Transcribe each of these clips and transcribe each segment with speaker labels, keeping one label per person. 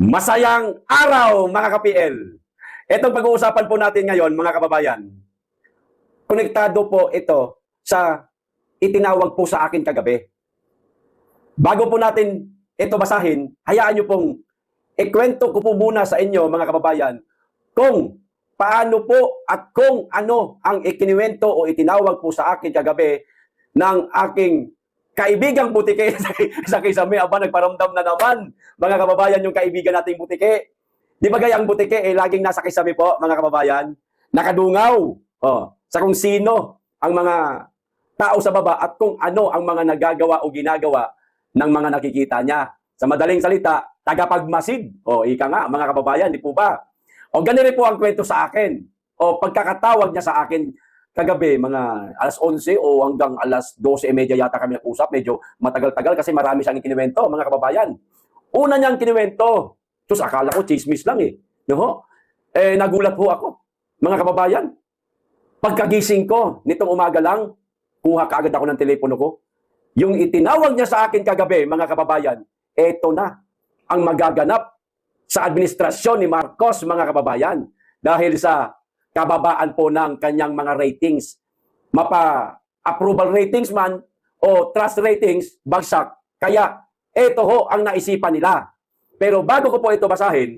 Speaker 1: Masayang araw mga ka-PL. Itong pag-uusapan po natin ngayon mga kababayan, konektado po ito sa itinawag po sa akin kagabi. Bago po natin ito basahin, hayaan nyo pong ikwento ko po muna sa inyo mga kababayan kung paano po at kung ano ang ikiniwento o itinawag po sa akin kagabi ng aking kaibigang butike sa Kisame. Aba, nagparamdam na naman, mga kababayan, yung kaibigan nating butike. Di ba gaya ang butike, laging nasa Kisame po, mga kababayan? Nakadungaw sa kung sino ang mga tao sa baba at kung ano ang mga nagagawa o ginagawa ng mga nakikita niya. Sa madaling salita, tagapagmasid. Ika nga, mga kababayan, di po ba? Ganun rin po ang kwento sa akin. Pagkakatawag niya sa akin, kagabi, mga alas 11 o hanggang alas 12:30 yata kami nag-usap. Medyo matagal-tagal kasi marami siyang kiniwento, mga kababayan. Una niyang kiniwento. Sus, akala ko chismis lang eh. Nagulat po ako, mga kababayan. Pagkagising ko, nitong umaga lang, kuha kaagad ako ng telepono ko. Yung itinawag niya sa akin kagabi, mga kababayan, eto na ang magaganap sa administrasyon ni Marcos, mga kababayan. Dahil sa kababaan po ng kanyang mga ratings. Mapa-approval ratings man o trust ratings, bagsak. Kaya, ito ho ang naisipan nila. Pero bago ko po ito basahin,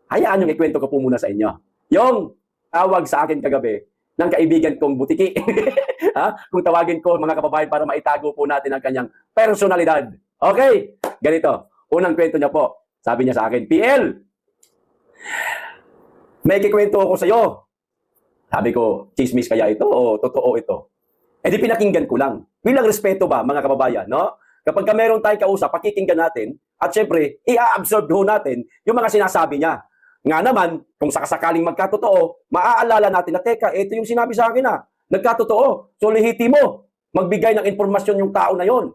Speaker 1: hayaan yung ikwento ko po muna sa inyo. Yung tawag sa akin kagabi ng kaibigan kong butiki. Kung tawagin ko mga kababayan para maitago po natin ang kanyang personalidad. Okay, ganito. Unang kwento niya po. Sabi niya sa akin, PL, may kikwento ako sa iyo. Sabi ko, chismis kaya ito o totoo ito? Di pinakinggan ko lang. Bilang respeto ba, mga kababayan, no? Kapag ka meron tayong kausap, pakikinggan natin at syempre, i-absorb ho natin yung mga sinasabi niya. Nga naman, kung sakasakaling magkatotoo, maaalala natin na, teka, ito yung sinabi sa akin nagkatotoo. So, lehitimo, magbigay ng informasyon yung tao na yon.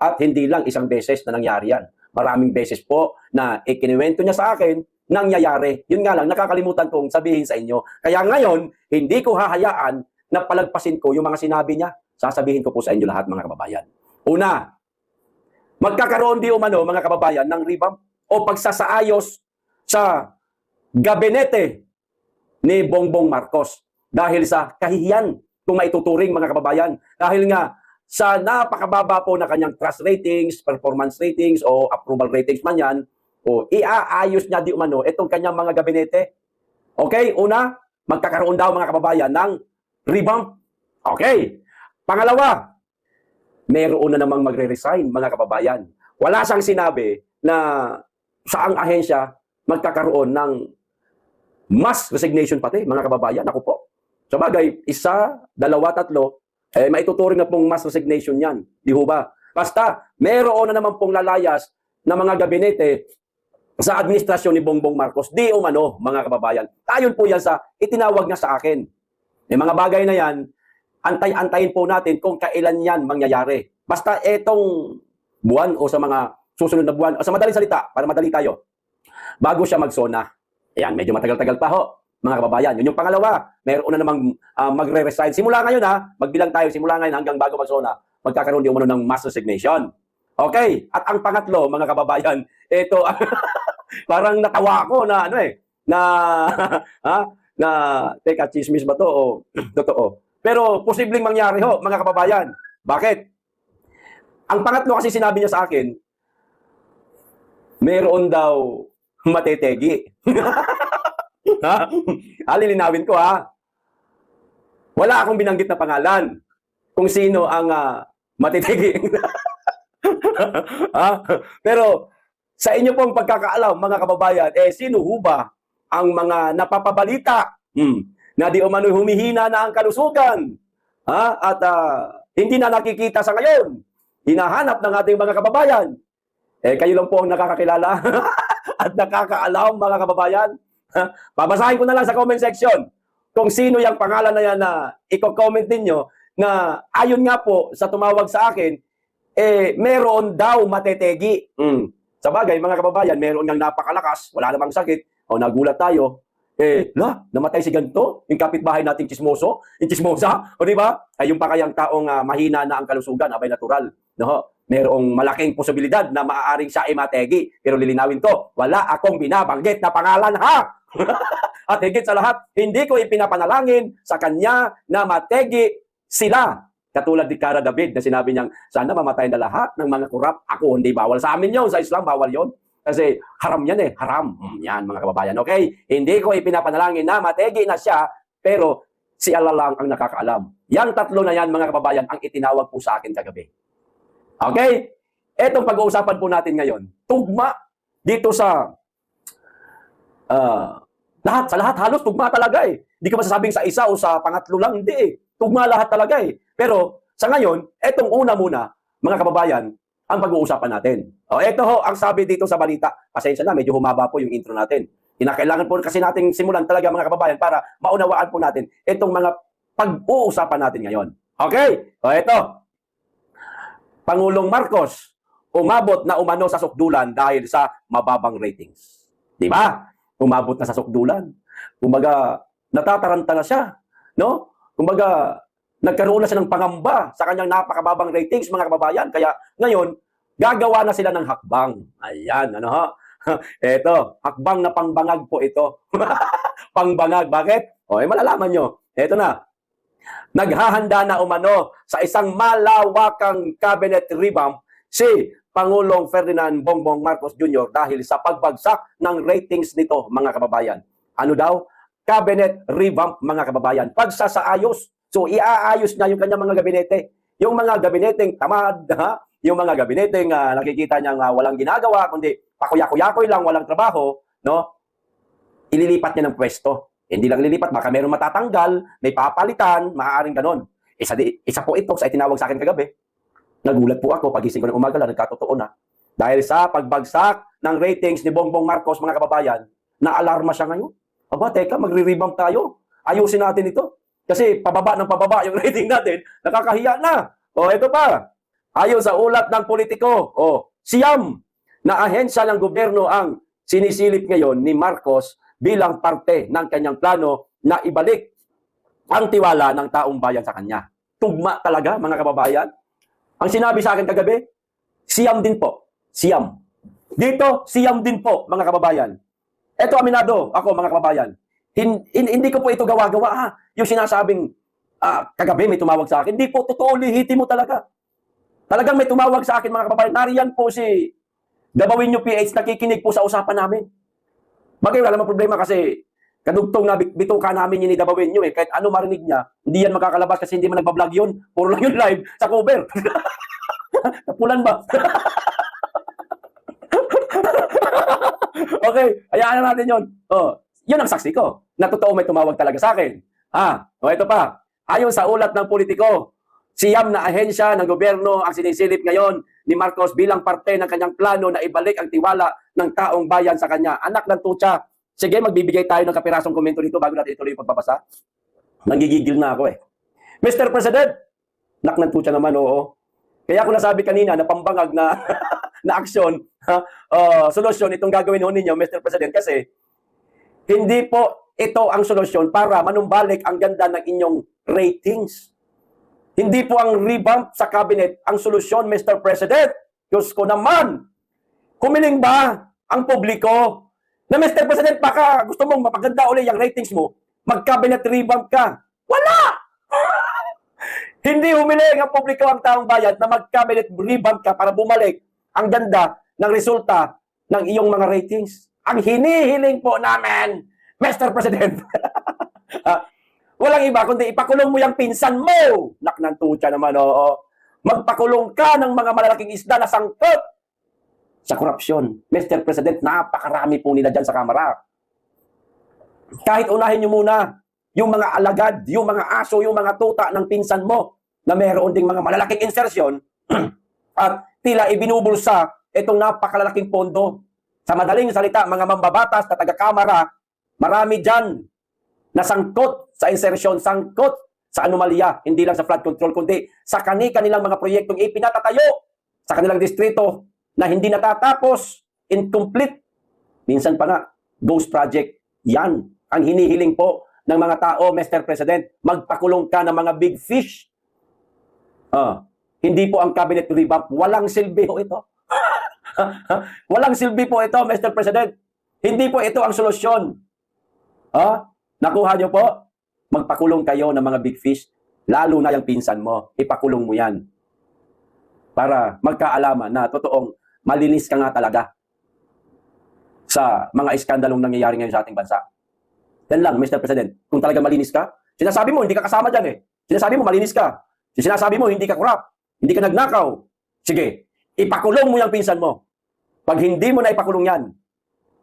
Speaker 1: At hindi lang isang beses na nangyari yan. Maraming beses po na ikiniwento niya sa akin, nangyayari. Yun nga lang, nakakalimutan kong sabihin sa inyo. Kaya ngayon, hindi ko hahayaan na palagpasin ko yung mga sinabi niya. Sasabihin ko po sa inyo lahat, mga kababayan. Una, magkakaroon di umano, mga kababayan, ng revamp o pagsasaayos sa gabinete ni Bongbong Marcos. Dahil sa kahihiyan, kung maituturing, mga kababayan. Dahil nga, sa napakababa po na kanyang trust ratings, performance ratings, o approval ratings man yan, iaayos niya di umano itong kanyang mga gabinete. Okay, una, magkakaroon daw, mga kababayan, ng revamp. Okay. Pangalawa, mayroon na namang magre-resign, mga kababayan. Wala siyang sinabi na saang ahensya magkakaroon ng mass resignation pati, mga kababayan. Ako po. Sa bagay, isa, dalawa, tatlo, maituturing na pong mass resignation yan. Di ho ba? Basta, mayroon na naman pong lalayas na mga gabinete sa administrasyon ni Bongbong Marcos, di umano, mga kababayan. Ayon po yan sa itinawag niya sa akin. Mga bagay na yan, antay-antayin po natin kung kailan yan mangyayari. Basta etong buwan o sa mga susunod na buwan, o sa madaling salita, para madali tayo, bago siya magsona. Ayan, medyo matagal-tagal pa ho, mga kababayan. Yun yung pangalawa, mayroon na namang magre-resign. Simula ngayon magbilang tayo, simula ngayon hanggang bago magsona, magkakaroon di umano ng mass resignation. Okay, at ang pangatlo, mga kababayan, ito, parang natawa ako na teka, chismis ba to o totoo? Pero posibleng mangyari ho, mga kababayan. Bakit? Ang pangatlo kasi sinabi niya sa akin, meron daw matetegi. Lilinawin ko Wala akong binanggit na pangalan kung sino ang matetegi. Pero sa inyo pong pagkakaalam, mga kababayan, sino ho ba ang mga napapabalita na di umano'y humihina na ang kalusugan at hindi na nakikita sa ngayon, hinahanap ng ating mga kababayan? Kayo lang po ang nakakakilala at nakakaalam, mga kababayan. Babasahin ko na lang sa comment section kung sino yung pangalan na yan na i-comment ninyo na ayon nga po sa tumawag sa akin, meron daw matetegi. Sa bagay, mga kababayan, meron ngang napakalakas, wala namang sakit, nagulat tayo, namatay si ganito, yung kapitbahay nating chismoso, yung chismosa, di ba? Yung pa kayang taong mahina na ang kalusugan, abay natural. No? merong malaking posibilidad na maaaring siya ay mategi. Pero lilinawin ko, wala akong binabanggit na pangalan, ha? At higit sa lahat, hindi ko ipinapanalangin sa kanya na mategi sila. Katulad ni Cara David na sinabi niyang, sana mamatay na lahat ng mga kurap. Ako, hindi bawal sa amin yun. Sa Islam, bawal yun. Kasi haram yan eh. Haram. Yan, mga kababayan. Okay? Hindi ko ipinapanalangin na mategi na siya, pero si Allah lang ang nakakaalam. Yang tatlo na yan, mga kababayan, ang itinawag po sa akin kagabi. Okay? Etong pag-uusapan po natin ngayon, tugma dito sa sa lahat, halos tugma talaga eh. Hindi ko masasabing sa isa o sa pangatlo lang, hindi eh. Tugma lahat talaga eh. Pero sa ngayon, etong una muna, mga kababayan, ang pag-uusapan natin. O, eto ho, ang sabi dito sa balita. Pasensya na, medyo humaba po yung intro natin. Kinakailangan po kasi nating simulan talaga, mga kababayan, para maunawaan po natin itong mga pag-uusapan natin ngayon. Okay? O, eto. Pangulong Marcos, umabot na umano sa sukdulan dahil sa mababang ratings. Di ba? Umabot na sa sukdulan. Kumbaga, natataranta na siya. No? Kumbaga, nagkaroon na siya ng pangamba sa kanyang napakababang ratings, mga kababayan. Kaya ngayon, gagawa na sila ng hakbang. Ayan, ano ha? Eto, hakbang na pangbangag po ito. Pangbangag. Bakit? O, malalaman nyo. Eto na. Naghahanda na umano sa isang malawakang cabinet revamp si Pangulong Ferdinand Bongbong Marcos Jr. dahil sa pagbagsak ng ratings nito, mga kababayan. Ano daw? Cabinet revamp, mga kababayan. Pagsasaayos. So, iaayos na yung kanyang mga gabinete. Yung mga gabineteng tamad, ha? Yung mga gabineteng nakikita niyang walang ginagawa, kundi pakuya-kuyakoy lang, walang trabaho, no? Ililipat niya ng pwesto. Hindi lang lilipat, baka meron matatanggal, may papalitan, maaaring ganon. Isa po ito sa itinawag sa akin kagabi. Nagulat po ako, pagising ko ng umaga lang, nagkatotoo na. Dahil sa pagbagsak ng ratings ni Bongbong Marcos, mga kababayan, na-alarma siya ngayon. Aba, teka, magre-revamp tayo. Ayusin natin ito. Kasi pababa ng pababa yung rating natin, nakakahiya na. O, ito pa. Ayon sa ulat ng politiko, siyam na ahensya ng gobyerno ang sinisilip ngayon ni Marcos bilang parte ng kanyang plano na ibalik ang tiwala ng taong bayan sa kanya. Tugma talaga, mga kababayan. Ang sinabi sa akin kagabi, siyam din po. Siyam. Dito, siyam din po, mga kababayan. Eto, aminado ako, mga kababayan. Hindi ko po ito gawa-gawa, ha? Yung sinasabing kagabi may tumawag sa akin. Hindi po, totoo, lihiti mo talaga. Talagang may tumawag sa akin, mga kababayan. Nariyan po si Dabawinyo PH, nakikinig po sa usapan namin. Bagay, wala namang problema kasi kadugtong na bituka namin yun ni Dabawinyo eh. Kahit ano marinig niya, hindi yan makakalabas kasi hindi man nagbablog yun. Puro lang yun live sa cover. Napulan ba? Okay, hayaan na natin yun. Yun ang saksi ko. Na totoo may tumawag talaga sa akin. Ito pa. Ayon sa ulat ng politiko, siyam na ahensya ng gobyerno ang sinisilip ngayon ni Marcos bilang parte ng kanyang plano na ibalik ang tiwala ng taong bayan sa kanya. Anak ng tutsa. Sige, magbibigay tayo ng kapirasong komento dito bago natin ituloy yung pagbabasa. Nagigigil na ako eh. Mr. President, anak ng tutsa naman, oo. Kaya ako nasabi kanina na pambangag na na aksyon, solusyon itong gagawin ho ninyo, Mr. President, kasi hindi po ito ang solusyon para manumbalik ang ganda ng inyong ratings. Hindi po ang revamp sa cabinet ang solusyon, Mr. President. Diyos ko naman, humiling ba ang publiko na Mr. President, baka gusto mong mapaganda ulit yung ratings mo, mag-cabinet revamp ka? Wala! Hindi humiling ang publiko, ang taong bayan, na mag-cabinet revamp ka para bumalik ang ganda ng resulta ng iyong mga ratings. Ang hinihiling po namin, Mr. President, walang iba kundi ipakulong mo yung pinsan mo. Naknantucha naman, oo. Magpakulong ka ng mga malalaking isda na sangkot sa korupsyon. Mr. President, napakarami po nila dyan sa kamara. Kahit unahin nyo muna yung mga alagad, yung mga aso, yung mga tuta ng pinsan mo na meron ding mga malalaking insertion at tila ibinubulsa itong napakalalaking pondo. Sa madaling salita, mga mambabatas na taga-kamara, marami dyan na sangkot sa insertion, sangkot sa anomalya, hindi lang sa flood control, kundi sa kanilang mga proyektong ipinatatayo sa kanilang distrito na hindi natatapos, incomplete. Minsan pa nga, ghost project. Yan ang hinihiling po ng mga tao, Mr. President. Magpakulong ka ng mga big fish. Hindi po ang cabinet revamp. Walang silbi po ito. Walang silbi po ito, Mr. President. Hindi po ito ang solusyon. Nakuha niyo po? Magpakulong kayo ng mga big fish. Lalo na yung pinsan mo. Ipakulong mo yan. Para magkaalaman na totoong malinis ka nga talaga sa mga iskandalong nangyayari ngayon sa ating bansa. Yan lang, Mr. President. Kung talaga malinis ka, sinasabi mo, hindi ka kasama dyan eh. Sinasabi mo, malinis ka. Sinasabi mo, hindi ka korap. Hindi ka nagnakaw. Sige, ipakulong mo yung pinsan mo. Pag hindi mo na ipakulong yan,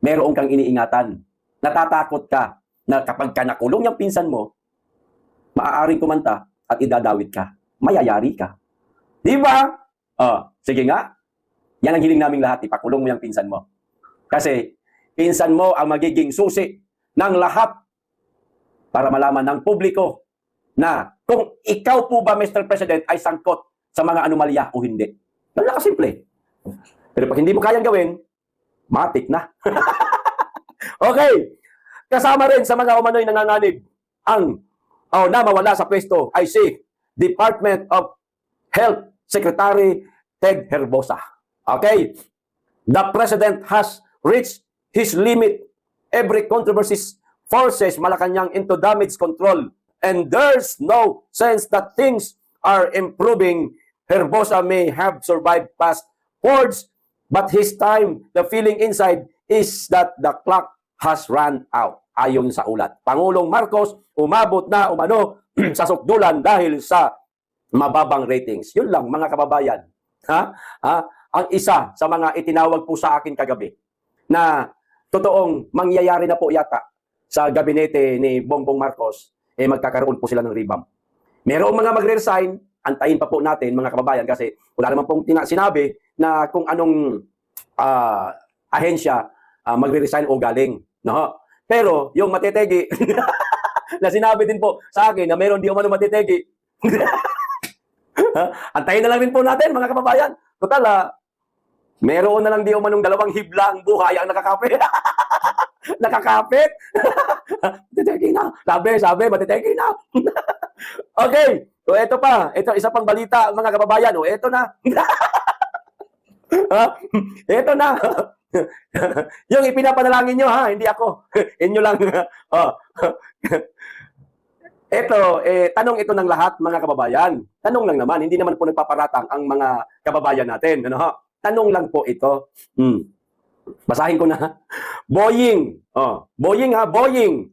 Speaker 1: meron kang iniingatan. Natatakot ka na kapag ka nakulong yung pinsan mo, maaaring kumanta at idadawit ka. Mayayari ka. Di ba? Sige nga. Yan ang hiling naming lahat. Ipakulong mo yung pinsan mo. Kasi, pinsan mo ang magiging susi ng lahat para malaman ng publiko na kung ikaw po ba, Mr. President, ay sangkot sa mga anomalya o hindi. Ganun kasimple. Pero pag hindi mo kayang gawin, matik na. Okay. Kasama rin sa mga umano'y nanganganib ang na mawala sa pwesto ay si Department of Health Secretary Ted Herbosa. Okay? The President has reached his limit. Every controversy forces Malacanang into damage control. And there's no sense that things are improving. Herbosa may have survived past hordes, but his time, the feeling inside is that the clock has run out. Ayon sa ulat. Pangulong Marcos umabot na umano sa sukdulan dahil sa mababang ratings. Yun lang mga kababayan. Ang isa sa mga itinawag po sa akin kagabi na totoong mangyayari na po yata sa gabinete ni Bongbong Marcos, magkakaroon po sila ng revamp. Merong mga magre-resign, antayin pa po natin mga kababayan kasi wala naman pong sinabi na kung anong ahensya magre-resign o galing. No? Pero yung matitegi, na sinabi din po sa akin na meron di umano matitegi, antayin na lang din po natin mga kababayan. Total, meron na lang di umanong dalawang hiblang buhay ang nakakapit. Nakakapit. Matitegi na. Sabi, matitegi na. Okay. So, ito pa. Ito, isa pang balita, mga kababayan. O, ito na. Ito na. Yung ipinapanalangin nyo, ha? Hindi ako. Inyo lang. Ito, tanong ito ng lahat, mga kababayan. Tanong lang naman. Hindi naman po nagpaparatang ang mga kababayan natin. Ano, ha? Tanong lang po ito. Basahin ko na. Boeing. Boeing ha, Boeing.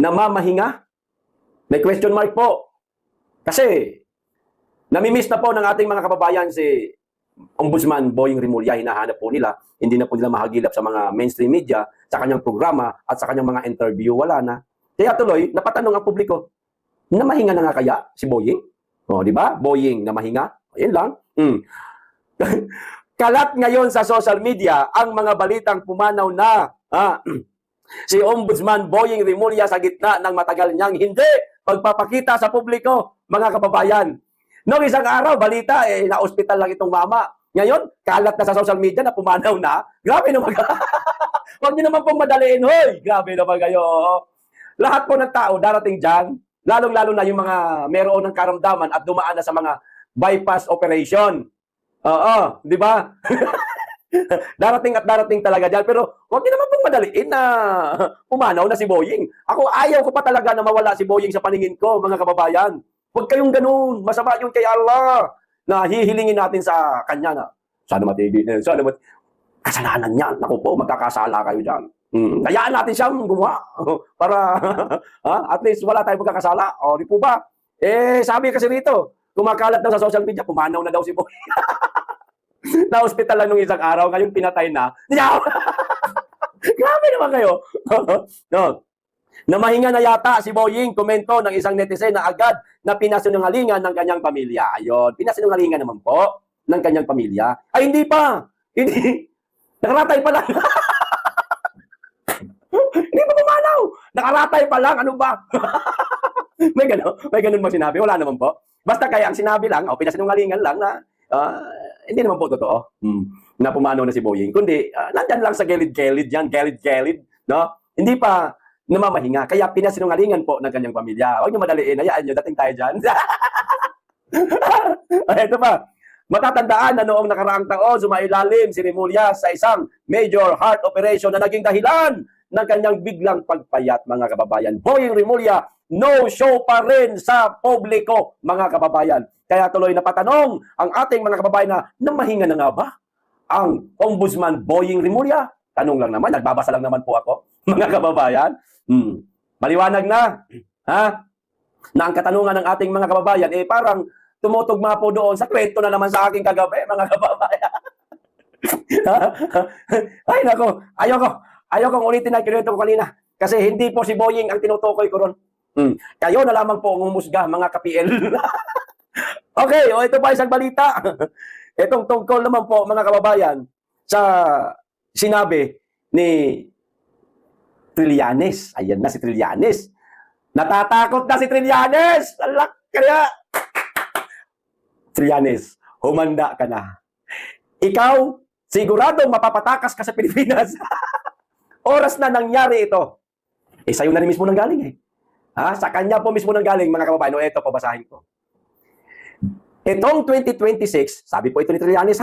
Speaker 1: Namamahinga? May question mark po. Kasi, namimiss na po ng ating mga kababayan si Ombudsman Boeing Rimulya. Hinahanap po nila. Hindi na po nila mahagilap sa mga mainstream media, sa kanyang programa, at sa kanyang mga interview. Wala na. Kaya tuloy, napatanong ang publiko, namahinga na nga kaya si Boeing? Di ba? Boeing namahinga? Ayun lang. Kalat ngayon sa social media ang mga balitang pumanaw na si Ombudsman Boeing Rimulya sa gitna ng matagal niyang hindi pagpapakita sa publiko, mga kababayan. Noong isang araw, balita, na-hospital lang itong mama. Ngayon, kalat na sa social media na pumanaw na. Grabe naman. Huwag niyo naman pong madaliin, hoy. Grabe naman kayo. Lahat po ng tao darating dyan, lalong-lalo na yung mga meron ng karamdaman at dumaan na sa mga bypass operation. Di ba? Darating at darating talaga dyan. Pero huwag niyo naman pong madaliin na pumanaw na si Boeing. Ako, ayaw ko pa talaga na mawala si Boeing sa paningin ko, mga kababayan. Huwag kayong ganun. Masama yun kay Allah na hihilingin natin sa kanya na sana matigil. Kasalanan niya. Naku po, magkakasala kayo dyan. Kayaan natin siyang gumawa para at least wala tayong magkakasala. Di po ba? Sabi kasi rito, kumakalat daw sa social media, pumanaw na daw si Boeing. Na-hospital lang nung isang araw, ngayon pinatay na. Grabe naman kayo. No. Namahinga na yata si Boeing, komento ng isang netizen na agad na pinasinungalingan ng kanyang pamilya. Ayun, pinasinungalingan naman po ng kanyang pamilya. Ay, hindi pa. Hindi. Nakaratay pa lang. Hindi pa pumanaw. Nakaratay pa lang. Ano ba? May ganun ba sinabi? Wala naman po. Basta kaya ang sinabi lang, pinasinungalingan lang na hindi naman po totoo na pumanaw na si Boeing. Kundi, nandyan lang sa gelid-gelid yan. Gelid-gelid. No? Hindi pa namamahinga. Kaya pinasinungalingan po ng kanyang pamilya. Huwag niyo madaliin. Hayaan niyo. Dating tayo dyan. Ito pa. Matatandaan na noong nakaraang taon, sumailalim si Remulla sa isang major heart operation na naging dahilan ng kanyang biglang pagpayat, mga kababayan. Boying Remulla, no show pa rin sa publiko, mga kababayan. Kaya tuloy na patanong ang ating mga kababayan na mahinga na nga ba ang Ombudsman Boying Remulla? Tanong lang naman, nagbabasa lang naman po ako, mga kababayan. Maliwanag na, ha? Na ang katanungan ng ating mga kababayan, parang tumutugma po doon sa kwento na naman sa aking kagabi, mga kababayan. Ay, nako, ayokong ulitin ang kinuwento ko kanina. Kasi hindi po si Boying ang tinutukoy ko ron. Kayo na lamang po ang humusga, mga ka-PL. Okay, ito pa isang balita. Itong tungkol naman po, mga kababayan, sa sinabi ni Trillanes. Ayan na si Trillanes. Natatakot na si Trillanes! Alak kaya! Trillanes, humanda ka na. Ikaw, siguradong mapapatakas ka sa Pilipinas. Oras na nangyari ito. Sa'yo na rin mismo nanggaling eh. Sa kanya po mismo nanggaling, mga kababayan. Ito, pabasahin ko. Itong 2026, sabi po ito ni Trillanes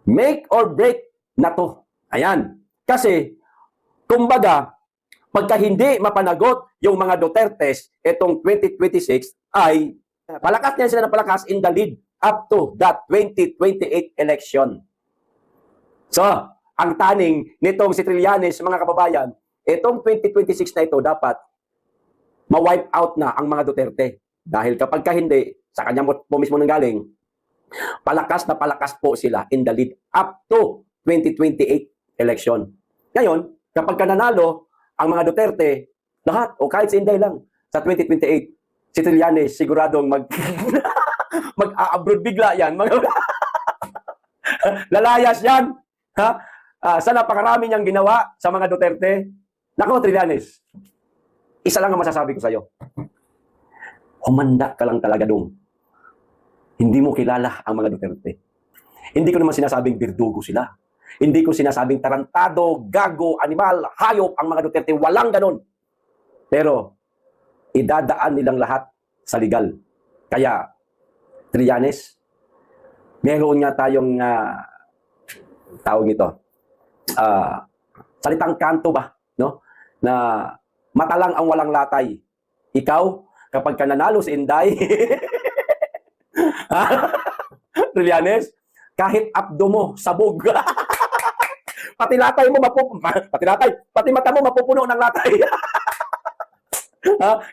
Speaker 1: make or break na to. Ayan. Kasi, kumbaga, pagka hindi mapanagot yung mga Dutertes, itong 2026 ay palakas niya sila na palakas in the lead up to that 2028 election. So, ang taning nitong si Trillanes, mga kababayan, itong 2026 na ito dapat ma-wipe out na ang mga Duterte. Dahil kapag hindi, sa kanya po mismo nanggaling, palakas na palakas po sila in the lead up to 2028 election. Ngayon, kapag nanalo ang mga Duterte, lahat, o kahit si Inday lang, sa 2028, si Trillanes, siguradong mag-a-abroad bigla yan. Lalayas yan. Sa napakarami niyang ginawa sa mga Duterte. Nako, Trillanes, isa lang ang masasabi ko sa iyo. Humanda ka lang talaga doon. Hindi mo kilala ang mga Duterte. Hindi ko naman sinasabing birdugo sila. Hindi ko sinasabing tarantado, gago, animal, hayop ang mga Duterte. Walang ganon. Pero, idadaan nilang lahat sa legal. Kaya, Trillanes, meron nga tayong tawag nito, salitang kanto ba, no? Na mata lang ang walang latay. Ikaw, kapag ka nanalo si Inday, Trillanes, kahit abdo mo, sabog. Pati latay mo pati mata mo mapupuno ng latay.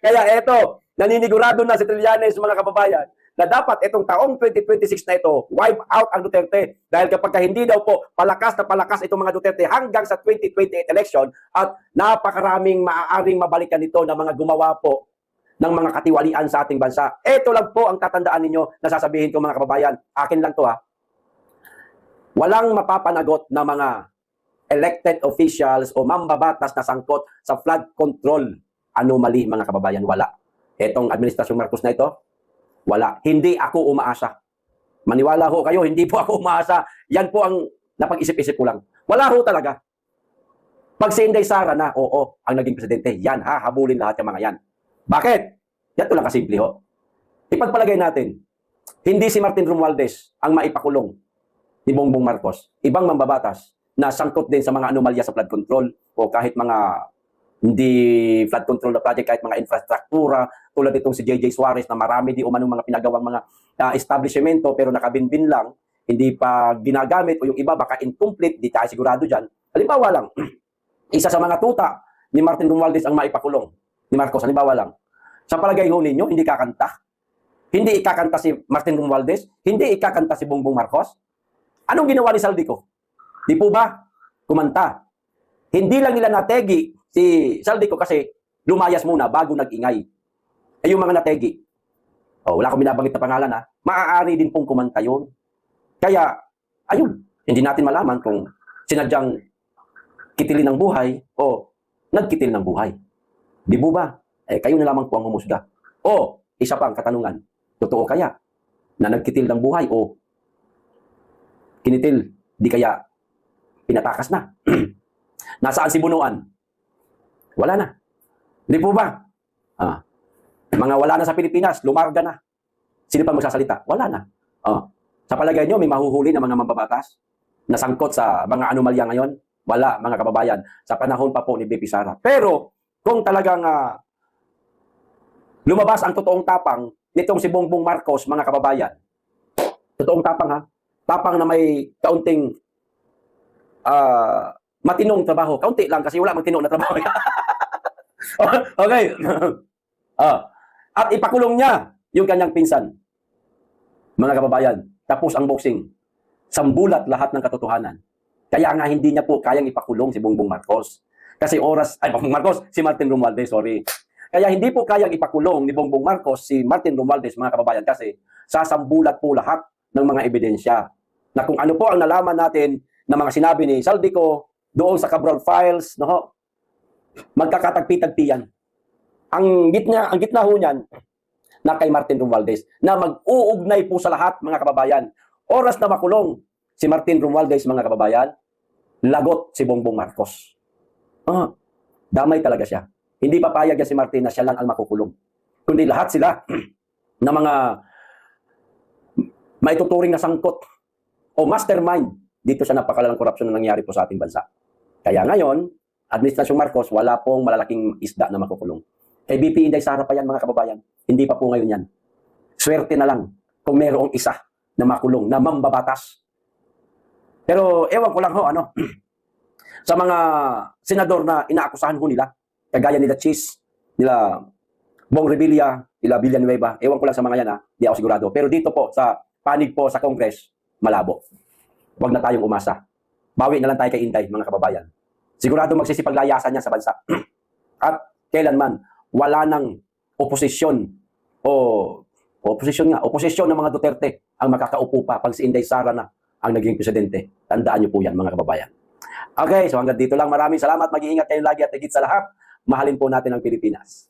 Speaker 1: Kaya eto, naninigurado na si Trillanes, mga kababayan, na dapat itong taong 2026 na ito, wipe out ang Duterte. Dahil kapag hindi daw po, palakas na palakas itong mga Duterte hanggang sa 2028 election at napakaraming maaaring mabalikan nito na mga gumawa po ng mga katiwalian sa ating bansa. Ito lang po ang tatandaan ninyo na sasabihin ko, mga kababayan. Akin lang to Walang mapapanagot na mga elected officials o mambabatas na sangkot sa flood control anomaly, mga kababayan. Wala. Etong administrasyong Marcos na ito, wala. Hindi ako umaasa. Maniwala ho kayo, hindi po ako umaasa. Yan po ang napag-isip-isip ko lang. Wala ho talaga. Pag si Inday Sara na, oo, ang naging presidente, yan, habulin lahat yung mga yan. Bakit? Yan to lang kasimple ho. Ipagpalagay natin, hindi si Martin Romualdez ang maipakulong ni Bongbong Marcos. Ibang mambabatas na sangkot din sa mga anomalya sa flood control o kahit mga hindi flood control na project, kahit mga infrastruktura, tulad itong si JJ Suarez na marami di umanong mga pinagawang mga establishmento pero nakabinbin lang, hindi pa ginagamit o yung iba baka incomplete, di tayo sigurado dyan. Halimbawa lang, isa sa mga tuta ni Martin Romualdez ang maipakulong ni Marcos, halimbawa lang. Sa palagay ho ninyo, hindi kakanta? Hindi ikakanta si Martin Romualdez? Hindi ikakanta si Bongbong Marcos? Anong ginawa ni Saldico? Di po ba? Kumanta. Hindi lang nila nategi si Saldico kasi lumayas muna bago nag-ingay. Yung mga nategi, wala akong binabanggit na pangalan maaari din pong kumanta yun. Kaya, ayun, hindi natin malaman kung sinadyang kitilin ng buhay o nagkitil ng buhay. Di po ba? Kayo na lamang po ang humusga. O, isa pang katanungan, totoo kaya na nagkitil ng buhay o kinitil, di kaya pinatakas na? Nasaan si Bunuan? Wala na. Di po ba? Mga wala na sa Pilipinas, lumarga na. Sino pa magsasalita? Wala na. Oh. Sa palagay nyo, may mahuhuli na mga mambabatas na sangkot sa mga anomalya ngayon? Wala, mga kababayan. Sa panahon pa po ni BP Sara. Pero, kung talagang lumabas ang totoong tapang nitong si Bongbong Marcos, mga kababayan, totoong tapang ha, tapang na may kaunting matinong trabaho. Kaunti lang kasi wala matinong na trabaho. Okay. At ipakulong niya yung kanyang pinsan. Mga kababayan, tapos ang boxing. Sambulat lahat ng katotohanan. Kaya nga hindi niya po kayang ipakulong si Bongbong Marcos. Kasi Bongbong Marcos, si Martin Romualdez, sorry. Kaya hindi po kayang ipakulong ni Bongbong Marcos si Martin Romualdez, mga kababayan, kasi sasambulat po lahat ng mga ebidensya. Na kung ano po ang nalaman natin na mga sinabi ni Saldico doon sa Cabral Files, no? Magkakatagpi-tagpi yan. Ang gitna ho niyan, na kay Martin Romualdez, na mag-uugnay po sa lahat, mga kababayan. Oras na makulong si Martin Romualdez, mga kababayan, lagot si Bongbong Marcos. Damay talaga siya. Hindi papayag yan si Martin na siya lang ang makukulong. Kundi lahat sila na mga maituturing na sangkot o mastermind dito sa napakalalang korupsyon na nangyari po sa ating bansa. Kaya ngayon, Administrasyong Marcos, wala pong malalaking isda na makukulong. Kay BP Inday Sara pa yan, mga kababayan. Hindi pa po ngayon yan. Swerte na lang kung mayroong isa na makulong, na mambabatas. Pero ewan ko lang ho, sa mga senador na inaakusahan ho nila, kagaya nila Cheese, nila Bong Revilla, nila Villanueva, ewan ko lang sa mga yan, di ako sigurado. Pero dito po, sa panig po sa Congress, malabo. Huwag na tayong umasa. Bawi na lang tayo kay Inday, mga kababayan. Sigurado magsisipaglayasan niya sa bansa. At kailanman, wala nang oposisyon oposisyon ng mga Duterte ang makakaupo pa pag si Inday Sara na ang naging presidente. Tandaan niyo po yan, mga kababayan. Okay, so hanggang dito lang. Maraming salamat. Mag-iingat kayo lagi at higit sa lahat, mahalin po natin ang Pilipinas.